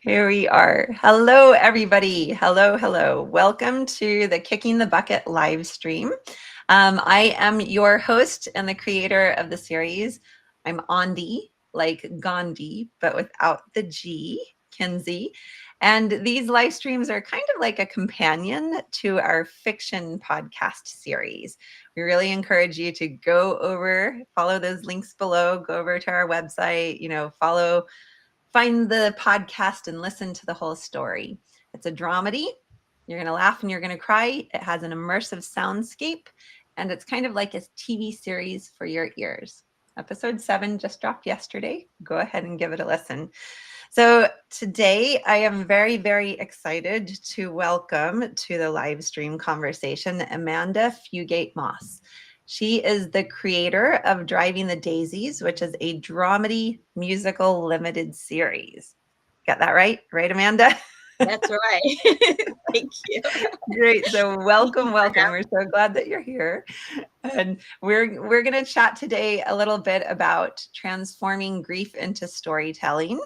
Here we are. Hello, everybody. Hello. Welcome to the Kicking the Bucket live stream. I am your host and the creator of the series. I'm Andee, like Gandhi, but without the G, Kinzy. And these live streams are kind of like a companion to our fiction podcast series. We really encourage you to go over, follow those links below, go over to our website, find the podcast and listen to the whole story. It's a dramedy. You're going to laugh and you're going to cry. It has an immersive soundscape, and it's kind of like a TV series for your ears. Episode 7 just dropped yesterday. Go ahead and give it a listen. So today I am very, very excited to welcome to the live stream conversation Amanda Fugate-Moss. She is the creator of Driving the Daisies, which is a dramedy musical limited series. Got that right? Right, Amanda? That's right. Thank you. Great. So welcome. We're so glad that you're here. And we're going to chat today a little bit about transforming grief into storytelling,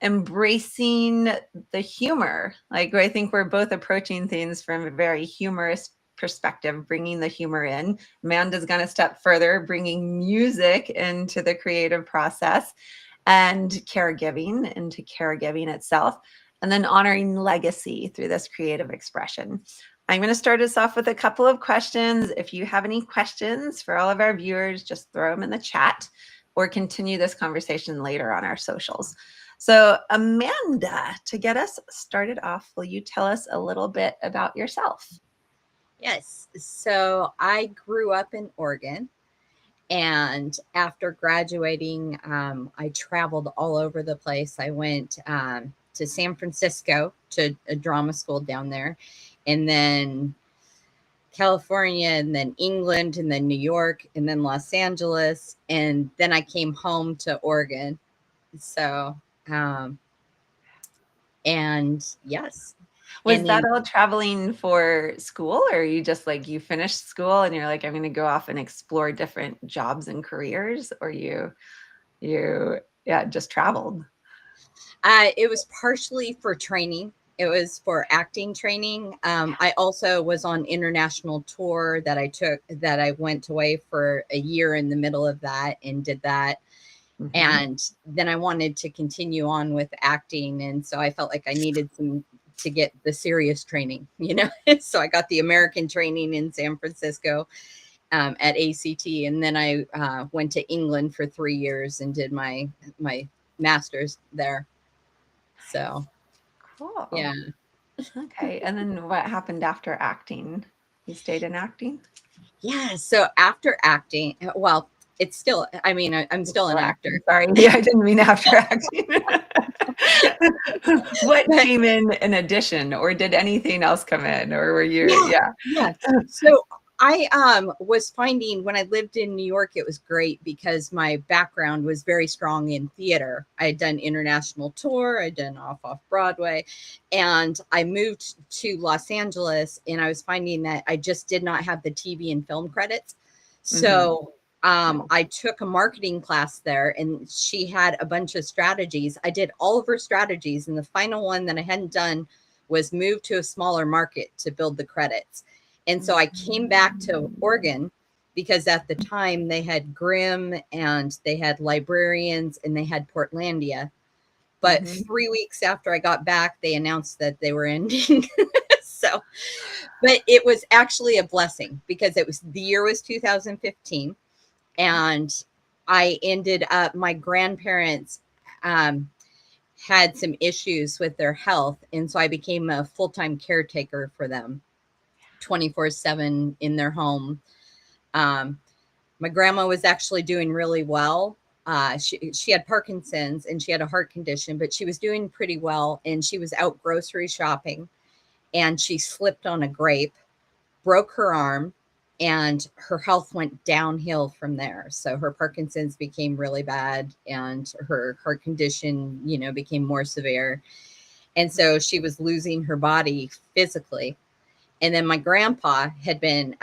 embracing the humor. Like, I think we're both approaching things from a very humorous perspective, bringing the humor in. Amanda's going to step further, bringing music into the creative process and caregiving into caregiving itself, and then honoring legacy through this creative expression. I'm going to start us off with a couple of questions. If you have any questions for all of our viewers, just throw them in the chat or continue this conversation later on our socials. So Amanda, to get us started off, will you tell us a little bit about yourself? Yes. So I grew up in Oregon, and after graduating, I traveled all over the place. I went to San Francisco to a drama school down there, and then California, and then England, and then New York, and then Los Angeles, and then I came home to Oregon. So, and yes. Was that all traveling for school, or you just like you finished school and you're like, I'm going to go off and explore different jobs and careers, or you just traveled? It was partially for training. It was for acting training. I also was on international tour that I went away for a year in the middle of that and did that. Mm-hmm. And then I wanted to continue on with acting. And so I felt like I needed to get the serious training, so I got the American training in San Francisco at ACT. And then I went to England for 3 years and did my master's there. So cool. Yeah. Okay. And then what happened after acting? You stayed in acting? Yeah. So after acting, well, it's still, I'm still an actor. Sorry. Yeah, I didn't mean after acting. What came in addition, or did anything else come in, or were you? Yeah. So I was finding when I lived in New York, it was great because my background was very strong in theater. I had done international tour, I'd done off Broadway, and I moved to Los Angeles, and I was finding that I just did not have the TV and film credits. So I took a marketing class there, and she had a bunch of strategies. I did all of her strategies, and the final one that I hadn't done was move to a smaller market to build the credits. And so I came back to Oregon because at the time they had Grimm and they had Librarians and they had Portlandia. But 3 weeks after I got back, they announced that they were ending. But it was actually a blessing because the year was 2015. And I ended up, my grandparents had some issues with their health. And so I became a full-time caretaker for them 24/7 in their home. My grandma was actually doing really well. She had Parkinson's and she had a heart condition, but she was doing pretty well. And she was out grocery shopping and she slipped on a grape, broke her arm, and her health went downhill from there. So her Parkinson's became really bad and her heart condition, became more severe. And so she was losing her body physically. And then my grandpa had been,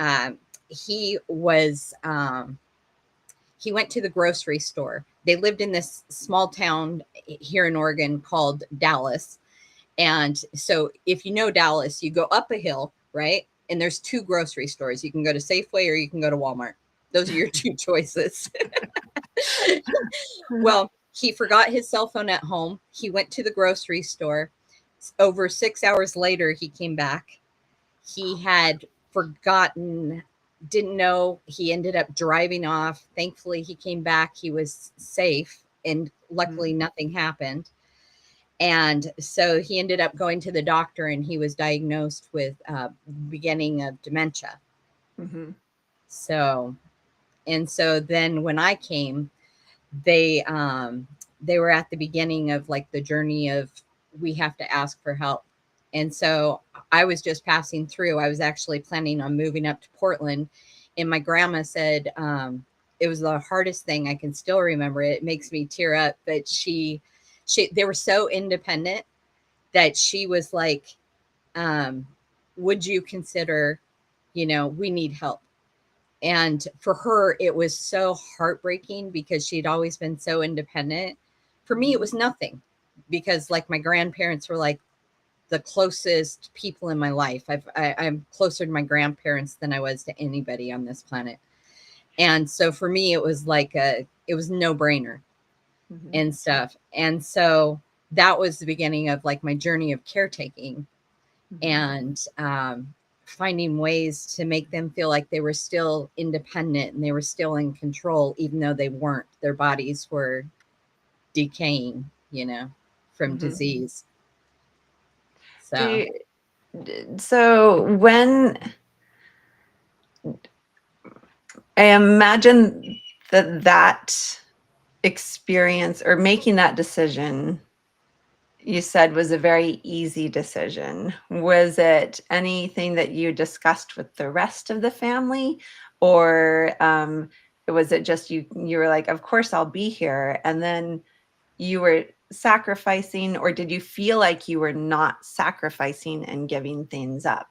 he went to the grocery store they lived in this small town here in Oregon called Dallas. And so if you know Dallas, you go up a hill, right? And there's two grocery stores. You can go to Safeway or you can go to Walmart. Those are your two choices. Well, he forgot his cell phone at home. He went to the grocery store. Over 6 hours later, he came back. He had forgotten, didn't know. He ended up driving off. Thankfully, he came back. He was safe, and luckily, nothing happened. And so he ended up going to the doctor, and he was diagnosed with beginning of dementia. Mm-hmm. So, and so then when I came, they were at the beginning of like the journey of we have to ask for help. And so I was just passing through. I was actually planning on moving up to Portland, and my grandma said it was the hardest thing. I can still remember it. It makes me tear up. But they were so independent that she was like, would you consider, we need help. And for her, it was so heartbreaking because she'd always been so independent. For me, it was nothing because like my grandparents were like the closest people in my life. I'm closer to my grandparents than I was to anybody on this planet. And so for me, it was like it was no brainer and stuff. And so that was the beginning of like my journey of caretaking and finding ways to make them feel like they were still independent and they were still in control, even though they weren't. Their bodies were decaying, from disease. So, So when I imagine that experience or making that decision, you said was a very easy decision. Was it anything that you discussed with the rest of the family, or was it just you were like, of course I'll be here, and then you were sacrificing, or did you feel like you were not sacrificing and giving things up?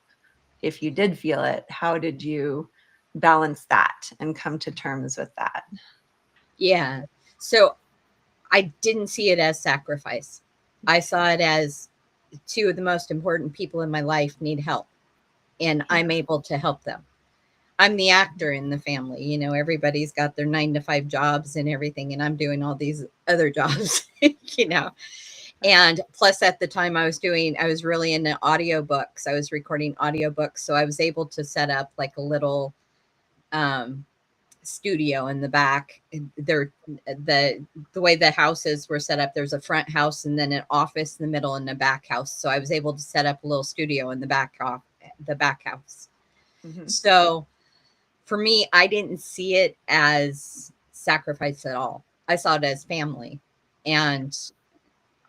If you did feel it, how did you balance that and come to terms with that? yeah. So I didn't see it as sacrifice. I saw it as two of the most important people in my life need help, and I'm able to help them. I'm the actor in the family. Everybody's got their 9 to 5 jobs and everything, and I'm doing all these other jobs, And plus, at the time, I was really into audiobooks. I was recording audiobooks. So I was able to set up like a little um, studio in the back. The way the houses were set up, there's a front house and then an office in the middle and a back house. So I was able to set up a little studio in the back house. Mm-hmm. So for me, I didn't see it as sacrifice at all. I saw it as family. And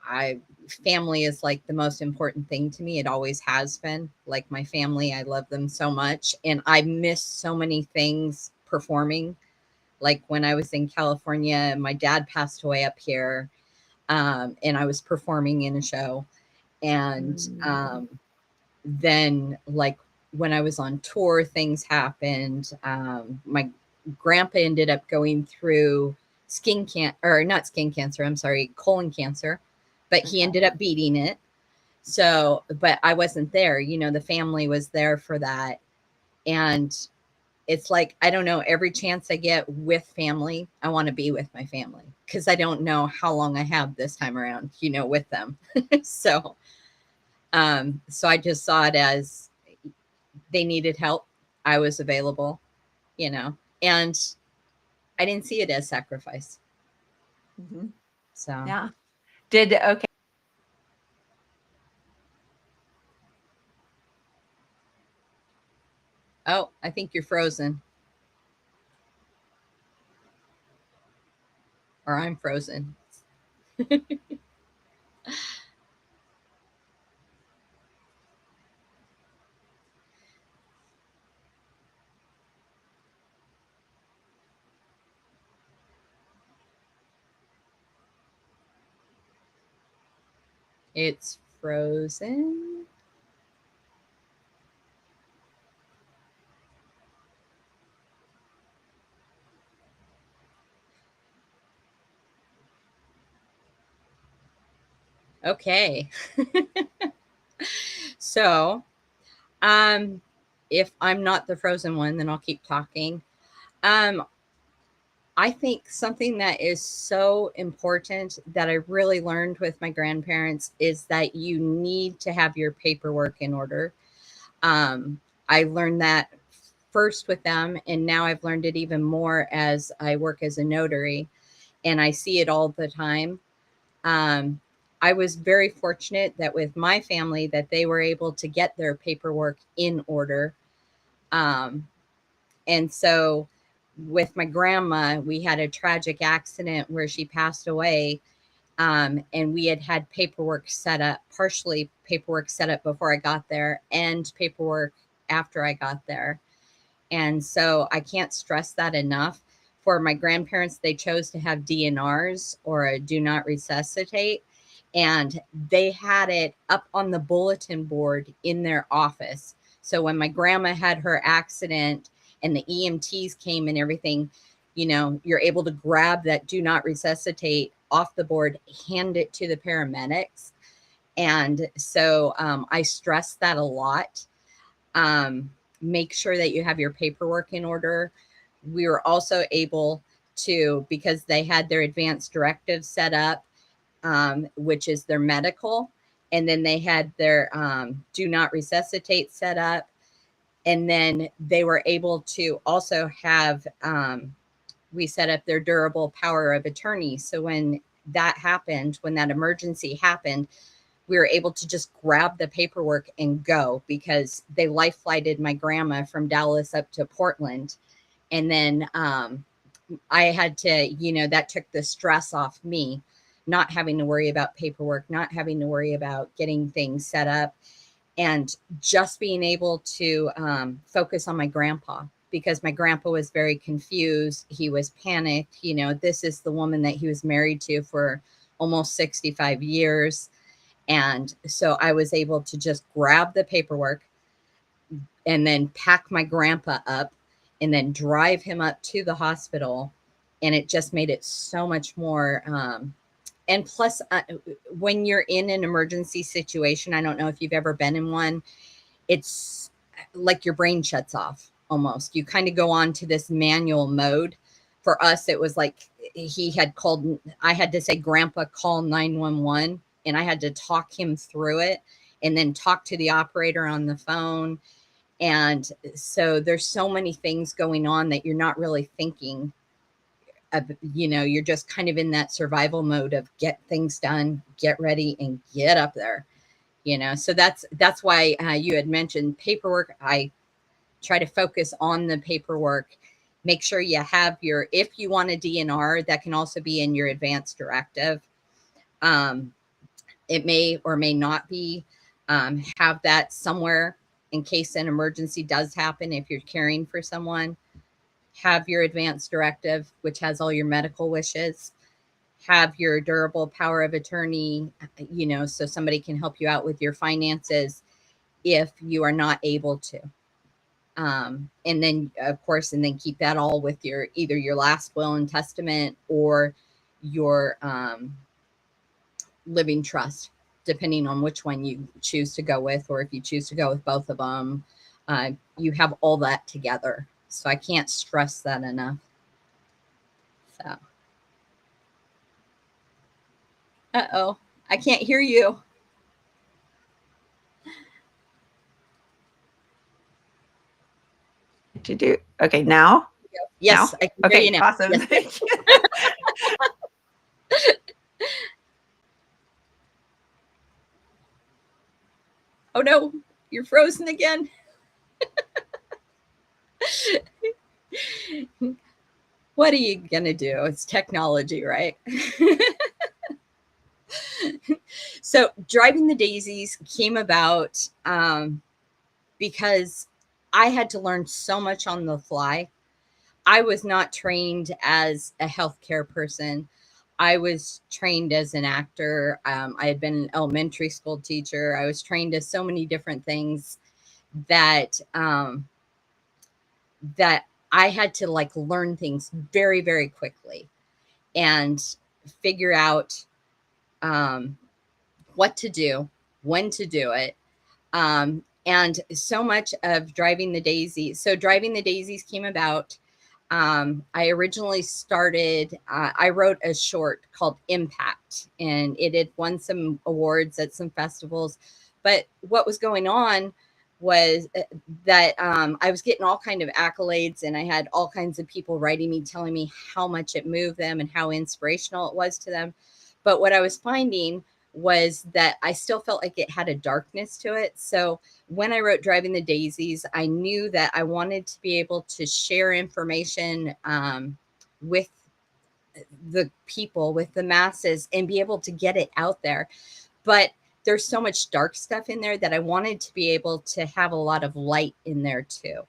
I family is like the most important thing to me. It always has been. Like my family, I love them so much. And I miss so many things performing. Like when I was in California, my dad passed away up here. And I was performing in a show. And then like when I was on tour, things happened. My grandpa ended up going through colon cancer, but he ended up beating it. So, but I wasn't there, the family was there for that. And it's like, I don't know, every chance I get with family, I want to be with my family because I don't know how long I have this time around, with them. So, so I just saw it as they needed help. I was available, and I didn't see it as sacrifice. So, Yeah. Okay. oh, I think you're frozen. Or I'm frozen. It's frozen. Okay. So, if I'm not the frozen one, then I'll keep talking. Um, I think something that is so important that I really learned with my grandparents is that you need to have your paperwork in order. I learned that first with them, and now I've learned it even more as I work as a notary, and I see it all the time. Um, I was very fortunate that with my family that they were able to get their paperwork in order. Um, and so with my grandma, we had a tragic accident where she passed away. And we had paperwork set up, partially paperwork set up before I got there and paperwork after I got there. And so I can't stress that enough. For my grandparents, they chose to have DNRs, or a do not resuscitate. And they had it up on the bulletin board in their office. So when my grandma had her accident and the EMTs came and everything, you're able to grab that do not resuscitate off the board, hand it to the paramedics. And so I stress that a lot. Um, Make sure that you have your paperwork in order. We were also able to, because they had their advanced directive set up, which is their medical, and then they had their do not resuscitate set up. And then they were able to also have, we set up their durable power of attorney. So when that happened, when that emergency happened, we were able to just grab the paperwork and go, because they life flighted my grandma from Dallas up to Portland. And then I had to, that took the stress off me, not having to worry about paperwork, not having to worry about getting things set up, and just being able to focus on my grandpa, because my grandpa was very confused. He was panicked. This is the woman that he was married to for almost 65 years. And so I was able to just grab the paperwork and then pack my grandpa up and then drive him up to the hospital. And it just made it so much more. And plus, when you're in an emergency situation, I don't know if you've ever been in one, it's like your brain shuts off almost. You kind of go on to this manual mode. For us, it was like he had called, I had to say, Grandpa, call 911. And I had to talk him through it and then talk to the operator on the phone. And so there's so many things going on that you're not really thinking of. You're just kind of in that survival mode of get things done, get ready, and get up there. So that's why you had mentioned paperwork. I try to focus on the paperwork. Make sure you have your, if you want a DNR, that can also be in your advance directive. It may or may not be. Have that somewhere in case an emergency does happen. If you're caring for someone, have your advance directive, which has all your medical wishes. Have your durable power of attorney, so somebody can help you out with your finances if you are not able to. And then, of course, and then keep that all with your, either your last will and testament or your living trust, depending on which one you choose to go with, or if you choose to go with both of them. You have all that together. So I can't stress that enough. So, uh-oh, I can't hear you. To do okay now. Yes, Now? I can hear you Okay, now. awesome. Yes. Thank you. Oh no, you're frozen again. What are you gonna do? It's technology, right? So Driving the Daisies came about because I had to learn so much on the fly. I was not trained as a healthcare person. I was trained as an actor. I had been an elementary school teacher. I was trained as so many different things that that I had to like learn things very, very quickly and figure out what to do, when to do it. And so much of Driving the Daisies. So Driving the Daisies came about. I originally started, I wrote a short called Impact, and it had won some awards at some festivals. But what was going on was that I was getting all kind of accolades, and I had all kinds of people writing me, telling me how much it moved them and how inspirational it was to them. But what I was finding was that I still felt like it had a darkness to it. So when I wrote Driving the Daisies, I knew that I wanted to be able to share information with the people, with the masses, and be able to get it out there. But there's so much dark stuff in there that I wanted to be able to have a lot of light in there too.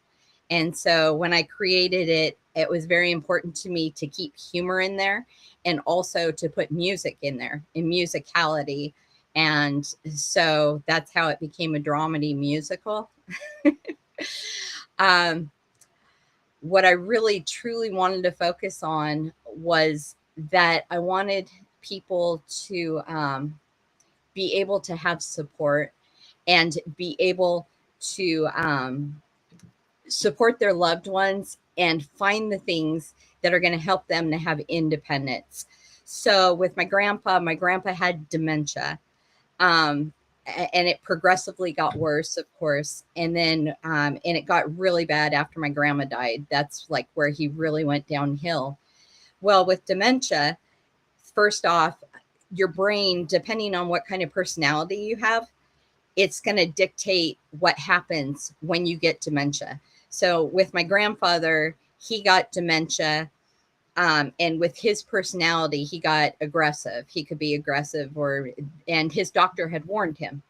And so when I created it, it was very important to me to keep humor in there and also to put music in there, in musicality. And so that's how it became a dramedy musical. um, what I really truly wanted to focus on was that I wanted people to be able to have support and be able to support their loved ones and find the things that are going to help them to have independence. So with my grandpa had dementia. Um, and it progressively got worse, of course. And then, and it got really bad after my grandma died. That's like where he really went downhill. Well, with dementia, first off, your brain, depending on what kind of personality you have, it's going to dictate what happens when you get dementia. So with my grandfather, he got dementia. And with his personality, he got aggressive. He could be aggressive, and his doctor had warned him.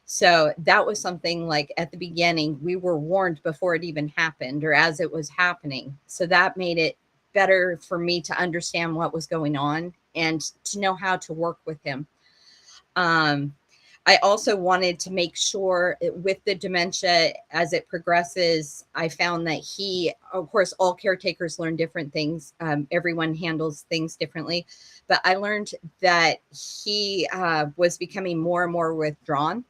So that was something like at the beginning, we were warned before it even happened or as it was happening. So that made it better for me to understand what was going on and to know how to work with him. I also wanted to make sure with the dementia, as it progresses, I found that of course, all caretakers learn different things. Everyone handles things differently. But I learned that he was becoming more and more withdrawn.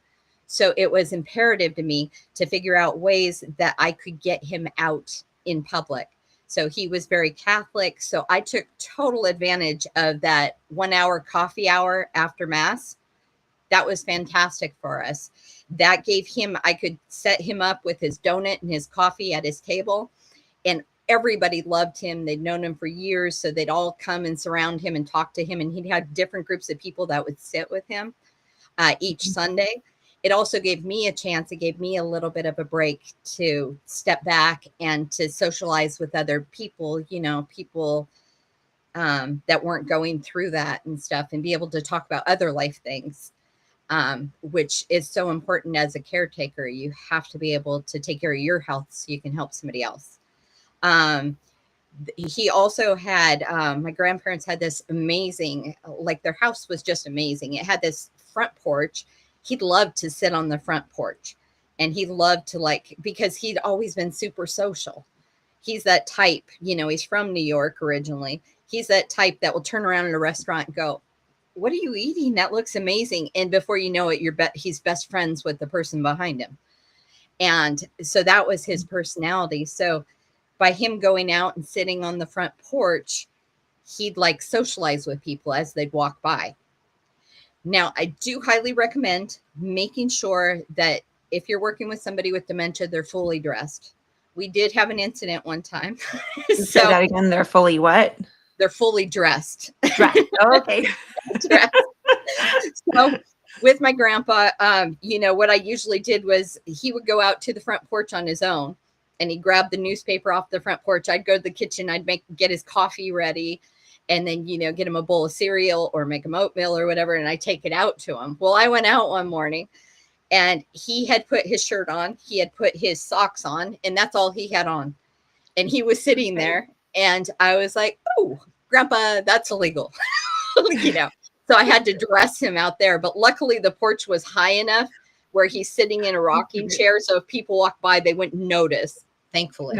So it was imperative to me to figure out ways that I could get him out in public. So he was very Catholic. So I took total advantage of that 1 hour coffee hour after Mass. That was fantastic for us. That gave him, I could set him up with his donut and his coffee at his table. And everybody loved him. They'd known him for years. So they'd all come and surround him and talk to him. And he'd have different groups of people that would sit with him each Sunday. It also gave me a chance. It gave me a little bit of a break to step back and to socialize with other people, people that weren't going through that and stuff, and be able to talk about other life things. Which is so important as a caretaker. You have to be able to take care of your health so you can help somebody else. He also had, my grandparents had this amazing, like their house was just amazing. It had this front porch. He'd loved to sit on the front porch, and he loved to because he'd always been super social. He's that type, he's from New York originally. He's that type that will turn around in a restaurant and go, "What are you eating? That looks amazing." And before you know it, he's best friends with the person behind him. And so that was his personality. So by him going out and sitting on the front porch, he'd socialize with people as they'd walk by. Now, I do highly recommend making sure that if you're working with somebody with dementia, they're fully dressed. We did have an incident one time. Say that again. They're fully what? They're fully dressed. Dressed. Oh, okay. Dressed. So with my grandpa, what I usually did was he would go out to the front porch on his own, and he'd grab the newspaper off the front porch. I'd go to the kitchen. I'd get his coffee ready, and then, get him a bowl of cereal or make him oatmeal or whatever. And I take it out to him. Well, I went out one morning, and he had put his shirt on. He had put his socks on, and that's all he had on. And he was sitting there, and I was like, "Oh, Grandpa, that's illegal." So I had to dress him out there. But luckily the porch was high enough where he's sitting in a rocking chair. So if people walk by, they wouldn't notice, thankfully.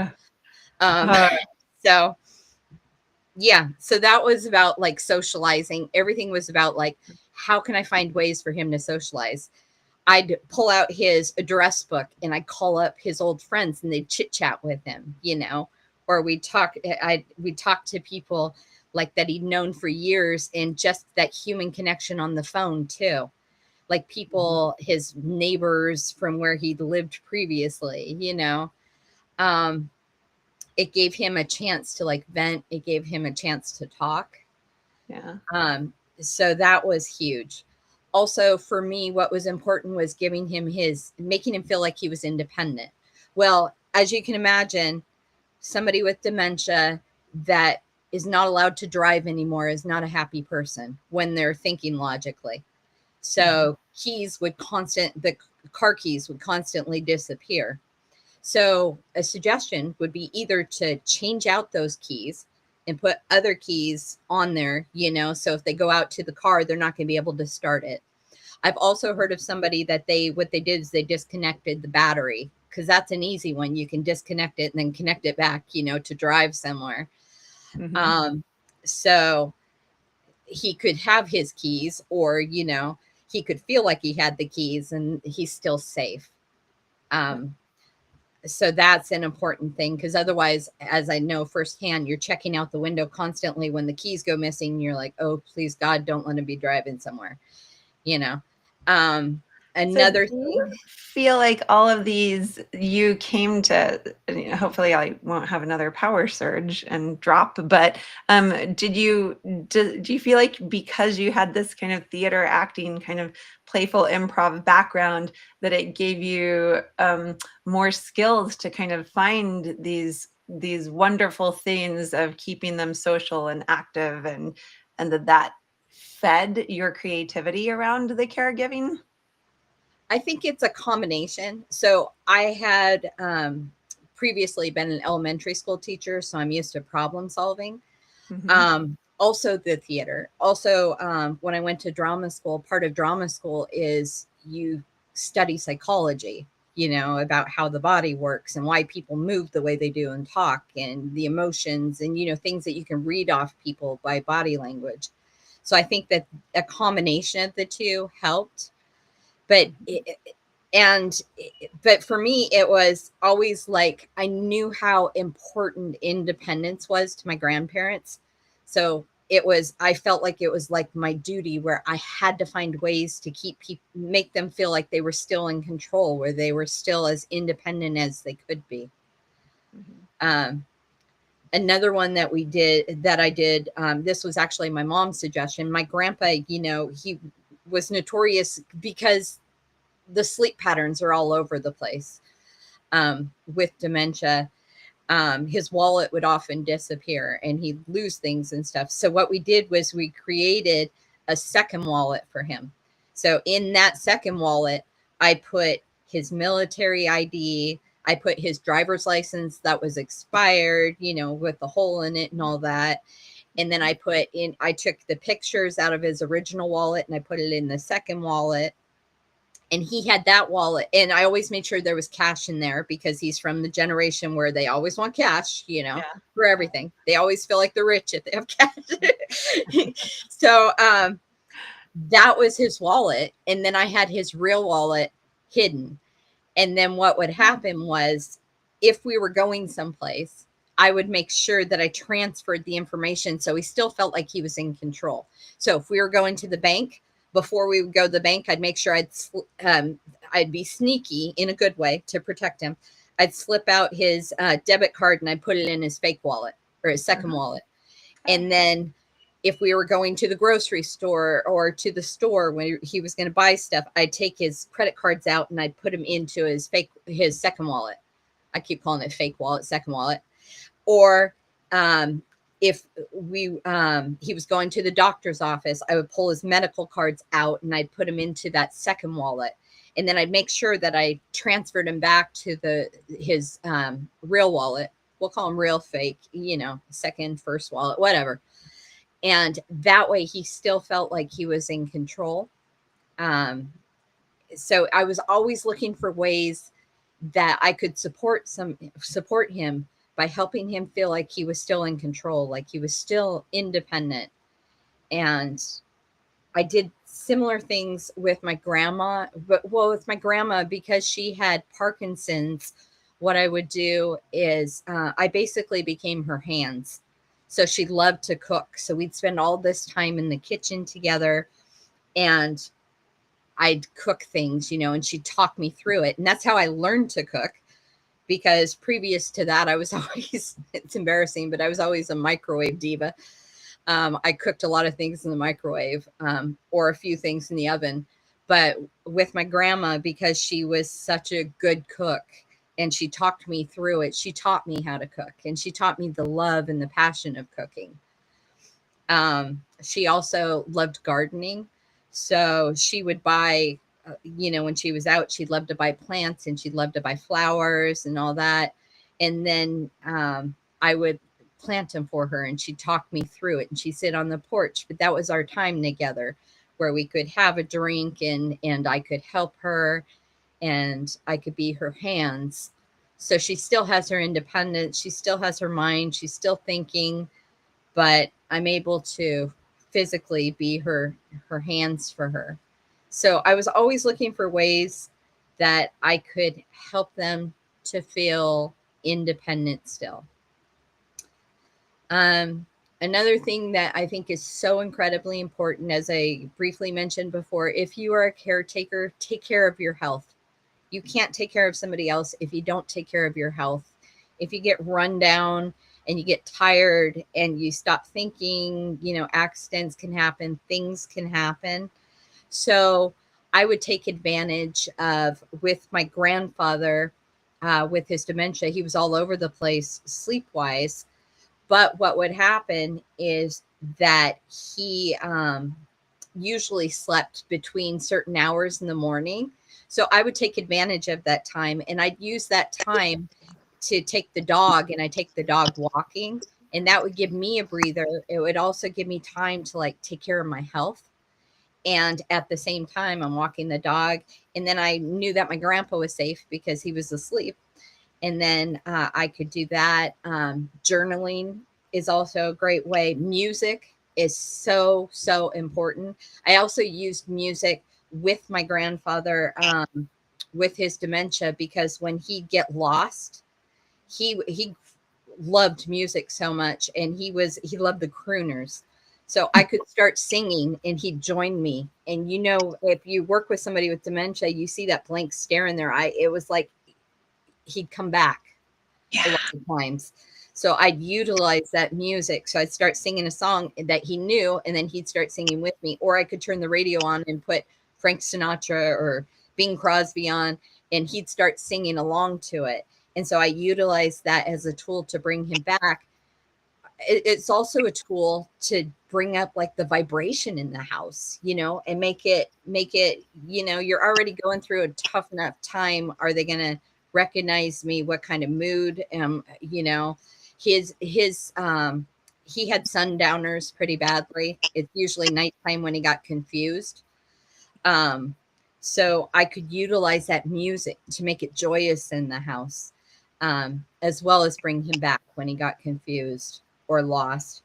Yeah. So that was about socializing. Everything was about how can I find ways for him to socialize? I'd pull out his address book and I'd call up his old friends and they'd chit chat with him, or we'd talk to people like that he'd known for years, and just that human connection on the phone too. Like people, his neighbors from where he'd lived previously, it gave him a chance to like vent. It gave him a chance to talk. Yeah. So that was huge. Also, for me, what was important was making him feel like he was independent. Well, as you can imagine, somebody with dementia that is not allowed to drive anymore is not a happy person when they're thinking logically. So the car keys would constantly disappear. So a suggestion would be either to change out those keys and put other keys on there, so if they go out to the car, they're not going to be able to start it. I've also heard of somebody that what they did is they disconnected the battery, because that's an easy one. You can disconnect it and then connect it back, to drive somewhere. So he could have his keys, or, he could feel like he had the keys and he's still safe. So that's an important thing, because otherwise, as I know firsthand, you're checking out the window constantly when the keys go missing. You're like, oh, please God, don't let him be driving somewhere, Another so do you thing. feel like all of these you came to, hopefully I won't have another power surge and drop, but do you feel like because you had this kind of theater acting, kind of playful improv background, that it gave you more skills to kind of find these wonderful things of keeping them social and active, and that fed your creativity around the caregiving? I think it's a combination. So I had previously been an elementary school teacher, so I'm used to problem solving. Also the theater. Also, when I went to drama school, part of drama school is you study psychology, about how the body works and why people move the way they do and talk, and the emotions, and, things that you can read off people by body language. So I think that a combination of the two helped. But but for me, it was always like I knew how important independence was to my grandparents. So I felt like it was like my duty, where I had to find ways to make them feel like they were still in control, where they were still as independent as they could be. Another one that I did, this was actually my mom's suggestion. My grandpa, he was notorious because the sleep patterns are all over the place. With dementia, his wallet would often disappear and he'd lose things and stuff. So what we did was we created a second wallet for him. So in that second wallet, I put his military ID. I put his driver's license that was expired, with the hole in it and all that. And then I took the pictures out of his original wallet and I put it in the second wallet. And he had that wallet, and I always made sure there was cash in there, because he's from the generation where they always want cash, for everything. They always feel like they're rich if they have cash. So that was his wallet. And then I had his real wallet hidden. And then what would happen was, if we were going someplace, I would make sure that I transferred the information so he still felt like he was in control. So if we were going to the bank, before we would go to the bank, I'd make sure I'd be sneaky in a good way to protect him. I'd slip out his debit card and I'd put it in his fake wallet, or his second wallet. And then if we were going to the grocery store or to the store when he was going to buy stuff, I'd take his credit cards out and I'd put them into his second wallet. I keep calling it fake wallet, second wallet. Or if he was going to the doctor's office, I would pull his medical cards out and I'd put them into that second wallet. And then I'd make sure that I transferred him back to his real wallet. We'll call him real, fake, second, first wallet, whatever. And that way he still felt like he was in control. So I was always looking for ways that I could support him by helping him feel like he was still in control, like he was still independent. And I did similar things with my grandma, but with my grandma, because she had Parkinson's, what I would do is I basically became her hands. So she loved to cook. So we'd spend all this time in the kitchen together, and I'd cook things, and she'd talk me through it. And that's how I learned to cook, because previous to that, I was always, it's embarrassing, but I was always a microwave diva. I cooked a lot of things in the microwave, or a few things in the oven. But with my grandma, because she was such a good cook and she talked me through it, she taught me how to cook, and she taught me the love and the passion of cooking. She also loved gardening. So she would buy, when she was out, she'd love to buy plants and she'd love to buy flowers and all that. And then I would plant them for her, and she'd talk me through it, and she'd sit on the porch. But that was our time together, where we could have a drink, and I could help her, and I could be her hands. So she still has her independence. She still has her mind. She's still thinking, but I'm able to physically be her hands for her. So I was always looking for ways that I could help them to feel independent still. Another thing that I think is so incredibly important, as I briefly mentioned before, if you are a caretaker, take care of your health. You can't take care of somebody else if you don't take care of your health. If you get run down and you get tired and you stop thinking, accidents can happen, things can happen. So I would take advantage of, with my grandfather, with his dementia, he was all over the place sleep wise. But what would happen is that he usually slept between certain hours in the morning. So I would take advantage of that time, and I'd use that time to take the dog, and I take the dog walking, and that would give me a breather. It would also give me time to like take care of my health. And at the same time, I'm walking the dog. And then I knew that my grandpa was safe because he was asleep. And then I could do that. Journaling is also a great way. Music is so, so important. I also used music with my grandfather, with his dementia, because when he'd get lost, he loved music so much, and he loved the crooners. So I could start singing and he'd join me. And if you work with somebody with dementia, you see that blank stare in their eye. It was like he'd come back a lot of times. So I'd utilize that music. So I'd start singing a song that he knew, and then he'd start singing with me. Or I could turn the radio on and put Frank Sinatra or Bing Crosby on, and he'd start singing along to it. And so I utilized that as a tool to bring him back. It's also a tool to bring up like the vibration in the house, and make it, you're already going through a tough enough time. Are they going to recognize me? What kind of mood? His he had sundowners pretty badly. It's usually nighttime when he got confused. So I could utilize that music to make it joyous in the house, as well as bring him back when he got confused or lost.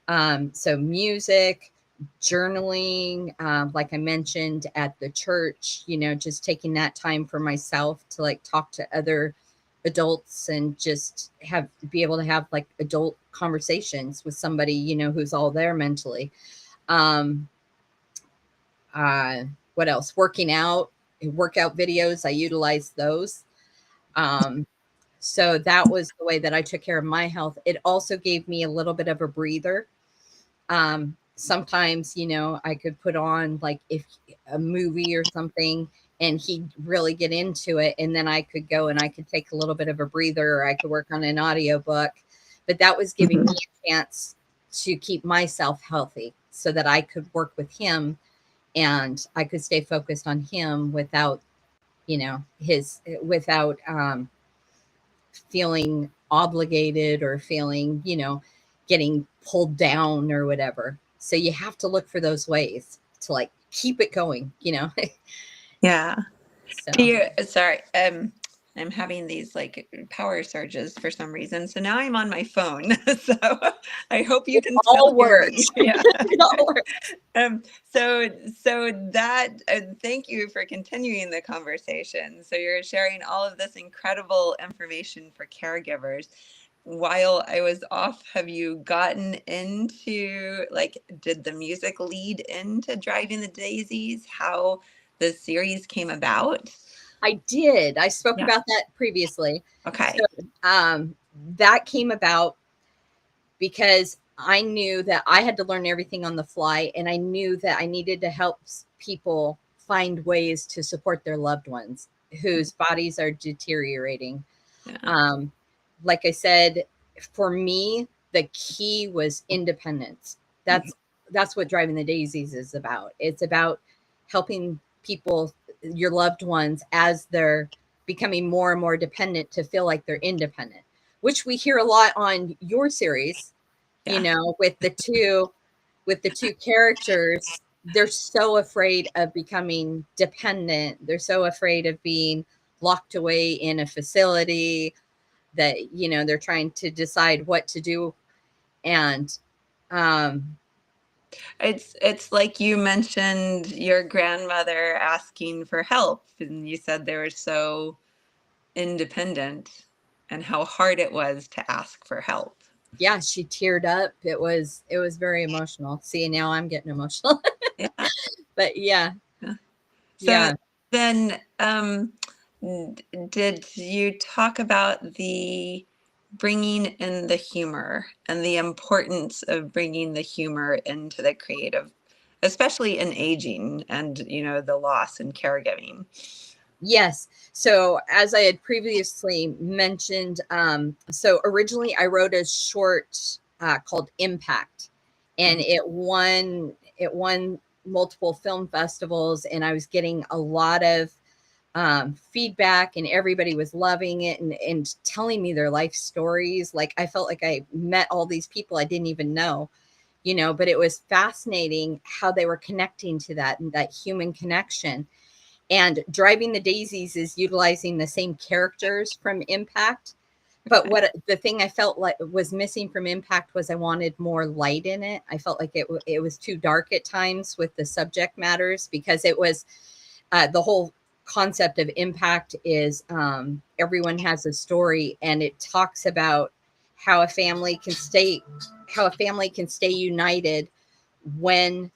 So music, journaling, like I mentioned at the church, just taking that time for myself to like talk to other adults and just be able to have like adult conversations with somebody, who's all there mentally. What else? Working out, workout videos, I utilize those. So that was the way that I took care of my health. It also gave me a little bit of a breather. Sometimes, I could put on like if a movie or something, and he'd really get into it. And then I could go and I could take a little bit of a breather, or I could work on an audiobook. But that was giving me a chance to keep myself healthy so that I could work with him, and I could stay focused on him without, without feeling obligated or feeling, getting pulled down or whatever. So you have to look for those ways to like keep it going, Yeah. So. Sorry. I'm having these like power surges for some reason. So now I'm on my phone. So I hope you It can still all hear works. me. Yeah. It all works. So that thank you for continuing the conversation. So you're sharing all of this incredible information for caregivers. While I was off, have you gotten into, like, did the music lead into Driving the Daisies? How the series came about? I did. I spoke Yeah. about that previously. So Okay. that came about because I knew that I had to learn everything on the fly, and I knew that I needed to help people find ways to support their loved ones whose bodies are deteriorating. Yeah. Um, like I said, for me, the key was independence. Mhm. That's what Driving the Daisies is about. It's about helping people, your loved ones, as they're becoming more and more dependent, to feel like they're independent, which we hear a lot on your series, you Yeah. know, with the two characters. They're so afraid of becoming dependent. They're so afraid of being locked away in a facility that, you know, they're trying to decide what to do. And um It's like you mentioned your grandmother asking for help, and you said they were so independent and how hard it was to ask for help. yeah, she teared up. It was very emotional. See, now I'm getting emotional. Yeah. But yeah, Yeah. So yeah. then, did you talk about the bringing in the humor and the importance of bringing the humor into the creative, especially in aging and, the loss and caregiving? Yes. So as I had previously mentioned, so originally I wrote a short called Impact, and Mhm. it won multiple film festivals, and I was getting a lot of feedback, and everybody was loving it, and telling me their life stories. Like, I felt like I met all these people I didn't even know, you know, but it was fascinating how they were connecting to that, and that human connection. And Driving the Daisies is utilizing the same characters from Impact. But Okay. what the thing I felt like was missing from Impact was I wanted more light in it. I felt like it was too dark at times with the subject matters, because it was the whole concept of Impact is everyone has a story, and it talks about how a family can stay united when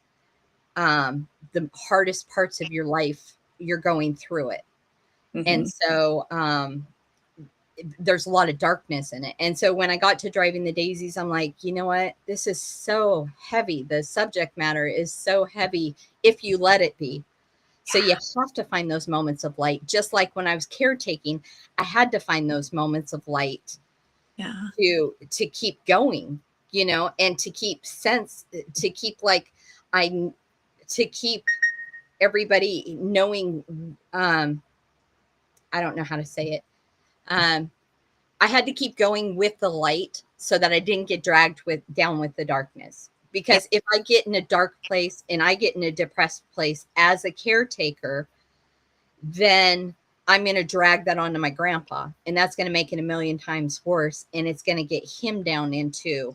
the hardest parts of your life, you're going through it. And Hmm. so there's a lot of darkness in it. And so when I got to Driving the Daisies, I'm like, you know what? This is so heavy. The subject matter is so heavy if you let it be. So you have to find those moments of light. Just like when I was caretaking, I had to find those moments of light Yeah. to keep going, you know, and to keep like I to keep everybody knowing. I don't know how to say it. Um, I had to keep going with the light so that I didn't get dragged down with the darkness. Yeah. Because if I get in a dark place and I get in a depressed place as a caretaker, then I'm going to drag that onto my grandpa, and that's going to make it a million times worse. And it's going to get him down into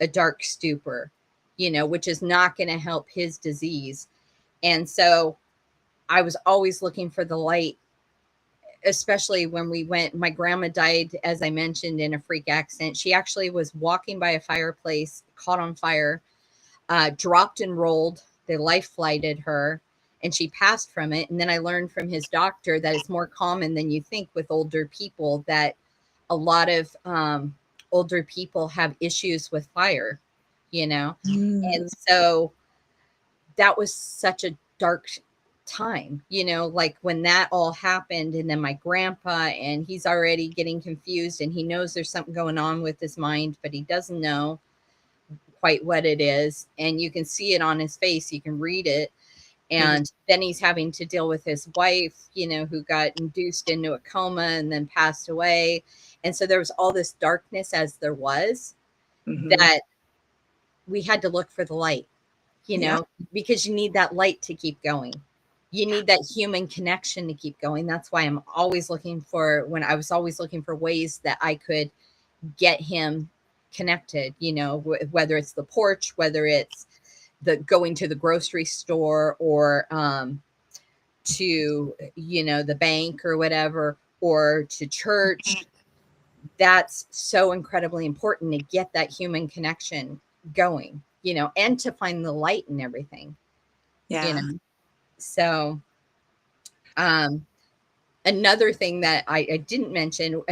a dark stupor, you know, which is not going to help his disease. And so I was always looking for the light, especially when we went. My grandma died, as I mentioned, in a freak accident. She actually was walking by a fireplace, caught on fire, dropped and rolled. They life flighted her, and she passed from it. And then I learned from his doctor that it's more common than you think with older people, that a lot of older people have issues with fire, you know? And Mm. so that was such a dark time, you know, like when that all happened. And then my grandpa, and he's already getting confused, and he knows there's something going on with his mind, but he doesn't know quite what it is. And you can see it on his face, you can read it. Mhm. And then he's having to deal with his wife, you know, who got induced into a coma and then passed away. And so there was all this darkness, as there was, Mhm. that we had to look for the light, you Yeah. know, because you need that light to keep going. You need that human connection to keep going. That's why I'm always looking for, when I was always looking for ways that I could get him connected, you know, whether it's the porch, whether it's the going to the grocery store, or to, you know, the bank or whatever, or to church. That's so incredibly important to get that human connection going, you know, and to find the light in everything, you Yeah. know. So another thing that I didn't mention,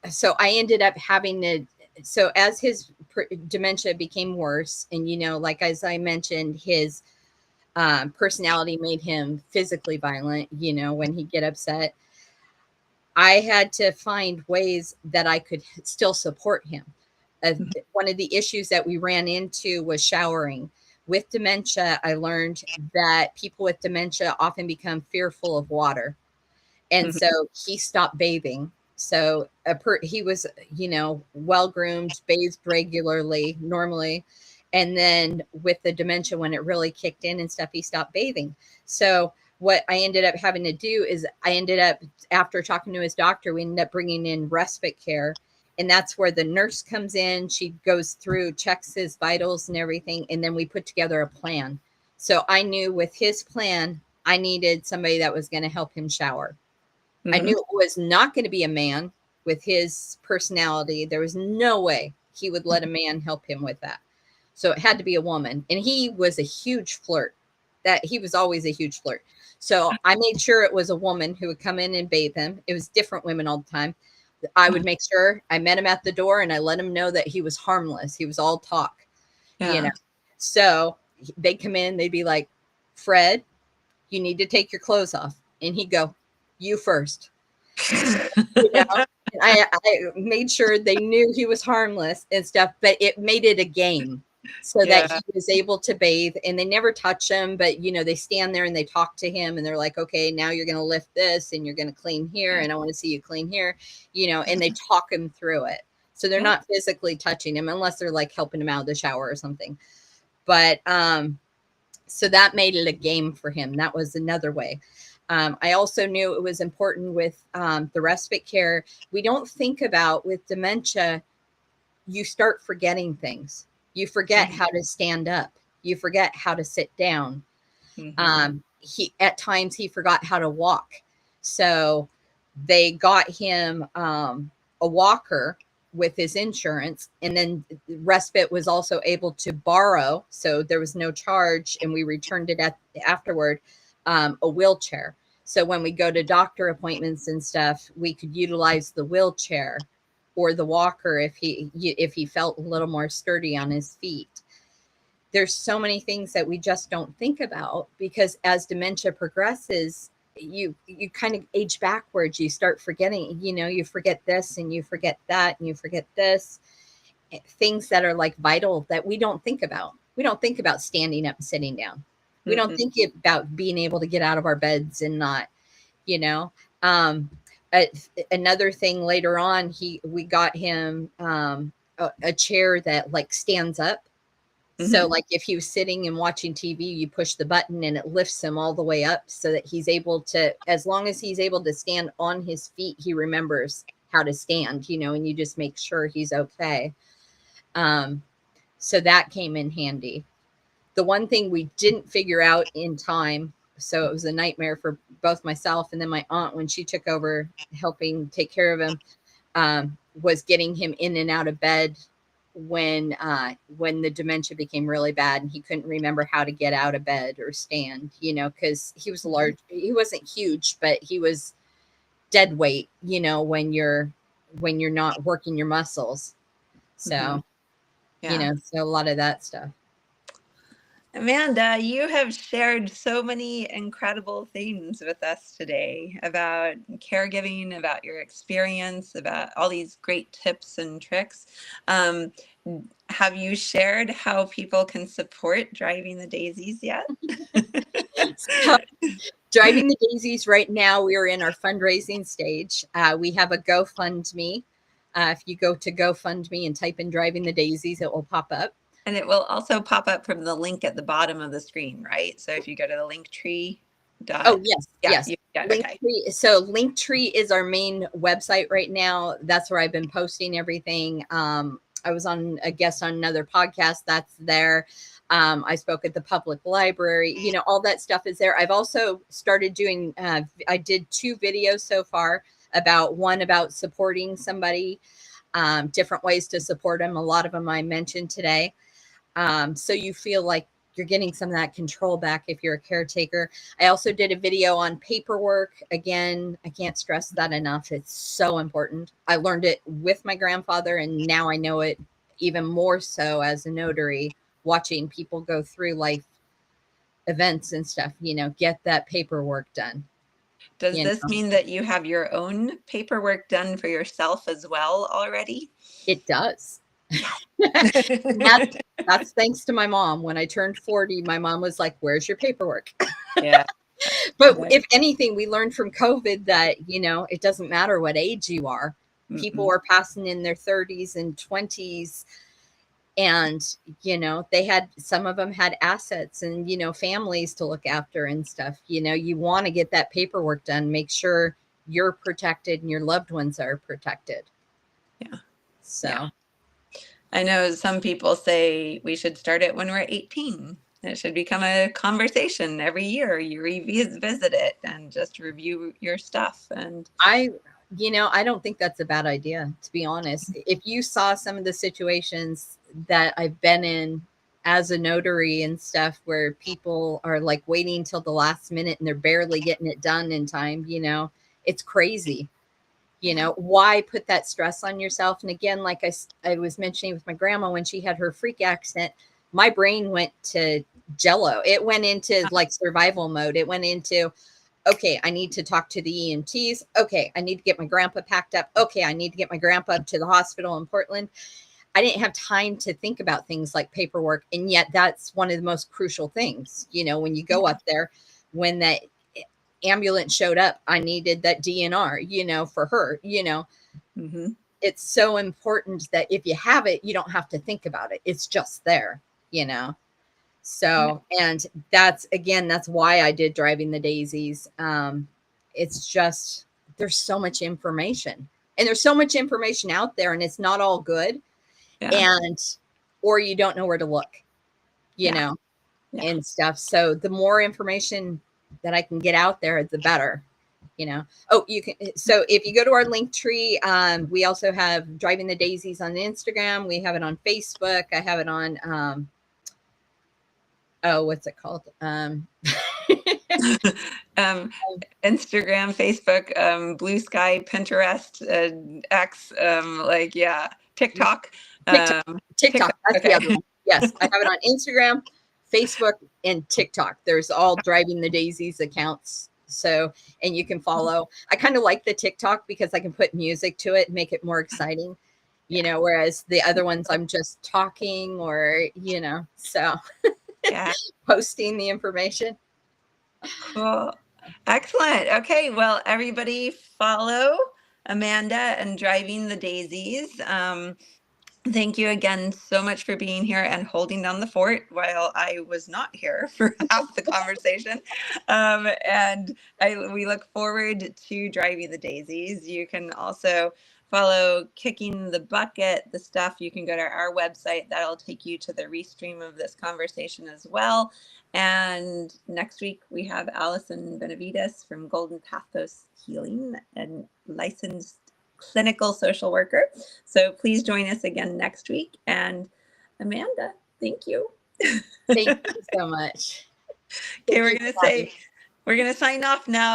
so I ended up having to, so as his dementia became worse, and, you know, like, as I mentioned, his personality made him physically violent, you know, when he'd get upset. I had to find ways that I could still support him. One of the issues that we ran into was showering. With dementia, I learned that people with dementia often become fearful of water. And so he stopped bathing. So he was, you know, well groomed, bathed regularly, normally. And then with the dementia, when it really kicked in and stuff, he stopped bathing. So what I ended up having to do is, after talking to his doctor, we ended up bringing in respite care. And that's where the nurse comes in. She goes through, checks his vitals and everything. And then we put together a plan. So I knew with his plan, I needed somebody that was going to help him shower. I knew it was not going to be a man with his personality. There was no way he would let a man help him with that. So it had to be a woman. And he was a huge flirt. That he was always a huge flirt. So I made sure it was a woman who would come in and bathe him. It was different women all the time. I would make sure I met him at the door and I let him know that he was harmless. He was all talk, you know. So they'd come in, they'd be like, Fred, you need to take your clothes off. And he'd go, you first. So, you know, I made sure they knew he was harmless and stuff, but it made it a game so that he was able to bathe. And they never touch him, but, you know, they stand there and they talk to him and they're like, okay, now you're going to lift this and you're going to clean here. And I want to see you clean here, you know, and they talk him through it. So they're not physically touching him unless they're like helping him out of the shower or something. But so that made it a game for him. That was another way. I also knew it was important with the respite care. We don't think about, with dementia, you start forgetting things. You forget how to stand up. You forget how to sit down. At times he forgot how to walk. So they got him a walker with his insurance, and then respite was also able to borrow, so there was no charge, and we returned it afterward, a wheelchair. So when we go to doctor appointments and stuff, we could utilize the wheelchair or the walker if he felt a little more sturdy on his feet. There's so many things that we just don't think about, because as dementia progresses, you kind of age backwards. You start forgetting, you know, you forget this and you forget that and you forget this, things that are like vital that we don't think about. We don't think about standing up and sitting down. We don't think about being able to get out of our beds and not, you know. Another thing later on, we got him a chair that like stands up. So like if he was sitting and watching TV, you push the button and it lifts him all the way up so that he's able to, as long as he's able to stand on his feet, he remembers how to stand, you know, and you just make sure he's okay. So that came in handy. The one thing we didn't figure out in time, so it was a nightmare for both myself and then my aunt when she took over helping take care of him, was getting him in and out of bed when the dementia became really bad and he couldn't remember how to get out of bed or stand, you know, because he was large. He wasn't huge, but he was dead weight, you know, when you're not working your muscles. So, you know, so a lot of that stuff. Amanda, you have shared so many incredible things with us today about caregiving, about your experience, about all these great tips and tricks. Have you shared how people can support Driving the Daisies yet? So, Driving the Daisies, right now, we are in our fundraising stage. We have a GoFundMe. If you go to GoFundMe and type in Driving the Daisies, it will pop up. And it will also pop up from the link at the bottom of the screen, right? So if you go to the link tree Oh, yes. yeah, Yes. okay. Linktree. So Linktree is our main website right now. That's where I've been posting everything. I was on a guest on another podcast. That's there. I spoke at the public library. You know, all that stuff is there. I've also started doing, I did 2 videos so far one about supporting somebody, different ways to support them. A lot of them I mentioned today. So you feel like you're getting some of that control back if you're a caretaker. I also did a video on paperwork. Again, I can't stress that enough. It's so important. I learned it with my grandfather, and now I know it even more so as a notary, watching people go through life events and stuff, you know, get that paperwork done. Does You this know, mean that you have your own paperwork done for yourself as well already? it does. Yes. That's thanks to my mom. When I turned 40, my mom was like, "Where's your paperwork?" Yeah. But if anything, we learned from COVID that, you know, it doesn't matter what age you are. People Mm-mm. were passing in their 30s and 20s, and, you know, some of them had assets and, you know, families to look after and stuff. You know, you want to get that paperwork done, make sure you're protected and your loved ones are protected. Yeah. So, Yeah. I know some people say we should start it when we're 18. It should become a conversation every year. You revisit it and just review your stuff. And I don't think that's a bad idea, to be honest. If you saw some of the situations that I've been in as a notary and stuff where people are like waiting till the last minute and they're barely getting it done in time, you know, it's crazy. You know, why put that stress on yourself? And again, like I was mentioning with my grandma when she had her freak accident, my brain went to jello. It went into like survival mode. It went into, okay, I need to talk to the EMTs. Okay, I need to get my grandpa packed up. Okay, I need to get my grandpa up to the hospital in Portland. I didn't have time to think about things like paperwork. And yet that's one of the most crucial things, you know, when you go up there, when that ambulance showed up, I needed that DNR, you know, for her, you know. mm-hmm. It's so important that if you have it, you don't have to think about it. It's just there, you know. So, and that's why I did Driving the Daisies. It's just, there's so much information, and there's so much information out there, and it's not all good. Yeah. And, or you don't know where to look, you know, and stuff. So the more information that I can get out there, the better, you know. Oh, you can. So if you go to our link tree, we also have Driving the Daisies on Instagram. We have it on Facebook. I have it on, what's it called? Instagram, Facebook, Blue Sky, Pinterest, X, TikTok. TikTok. That's Okay. the other one. Yes, I have it on Instagram, Facebook, and TikTok. There's all Driving the Daisies accounts. So, and you can follow. I kind of like the TikTok because I can put music to it and make it more exciting, you know, whereas the other ones I'm just talking or, you know, so Yeah. posting the information. Cool. Excellent. Okay. Well, everybody follow Amanda and Driving the Daisies. Thank you again so much for being here and holding down the fort while I was not here for half the conversation. We look forward to Driving the Daisies. You can also follow Kicking the Bucket, the stuff. You can go to our website. That'll take you to the restream of this conversation as well. And next week we have Allison Benavides from Golden Pathos Healing and licensed clinical social worker. So please join us again next week. And Amanda, thank you. Thank you so much. Okay, we're gonna sign off now.